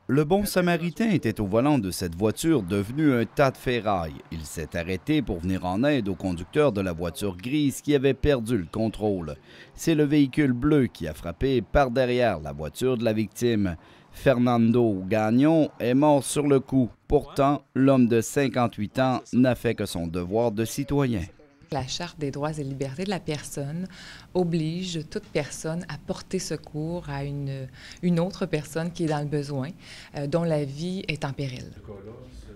Le bon samaritain était au volant de cette voiture devenue un tas de ferraille. Il s'est arrêté pour venir en aide au conducteur de la voiture grise qui avait perdu le contrôle. C'est le véhicule bleu qui a frappé par derrière la voiture de la victime. Fernando Gagnon est mort sur le coup. Pourtant, l'homme de 58 ans n'a fait que son devoir de citoyen. La Charte des droits et libertés de la personne oblige toute personne à porter secours à une autre personne qui est dans le besoin, dont la vie est en péril.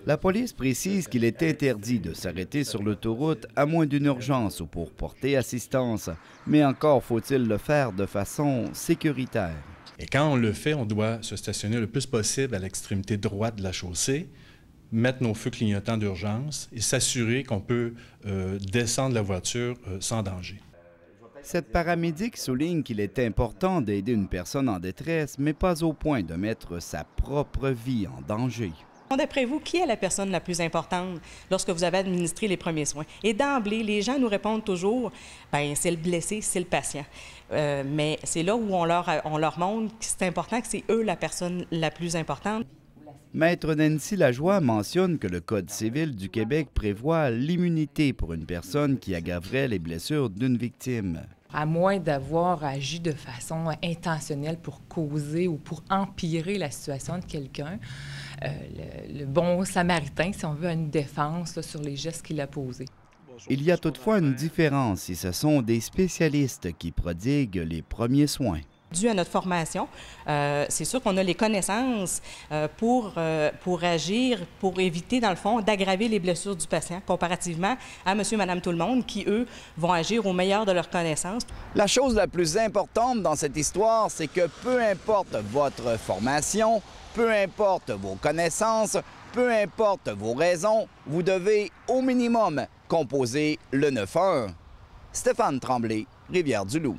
La police précise qu'il est interdit de s'arrêter sur l'autoroute à moins d'une urgence ou pour porter assistance. Mais encore faut-il le faire de façon sécuritaire. Et quand on le fait, on doit se stationner le plus possible à l'extrémité droite de la chaussée, mettre nos feux clignotants d'urgence et s'assurer qu'on peut descendre la voiture sans danger. Cette paramédic souligne qu'il est important d'aider une personne en détresse, mais pas au point de mettre sa propre vie en danger. D'après vous, qui est la personne la plus importante lorsque vous avez administré les premiers soins? Et d'emblée, les gens nous répondent toujours, bien, c'est le blessé, c'est le patient. Mais c'est là où on leur montre que c'est important, que c'est eux la personne la plus importante. Maître Nancy Lajoie mentionne que le Code civil du Québec prévoit l'immunité pour une personne qui aggraverait les blessures d'une victime. À moins d'avoir agi de façon intentionnelle pour causer ou pour empirer la situation de quelqu'un, le bon samaritain, si on veut, a une défense là, sur les gestes qu'il a posés. Il y a toutefois une différence et ce sont des spécialistes qui prodiguent les premiers soins. Dû à notre formation, c'est sûr qu'on a les connaissances pour agir, pour éviter, dans le fond, d'aggraver les blessures du patient, comparativement à monsieur, madame, tout le monde, qui, eux, vont agir au meilleur de leurs connaissances. La chose la plus importante dans cette histoire, c'est que peu importe votre formation, peu importe vos connaissances, peu importe vos raisons, vous devez, au minimum, composer le 911. Stéphane Tremblay, Rivière-du-Loup.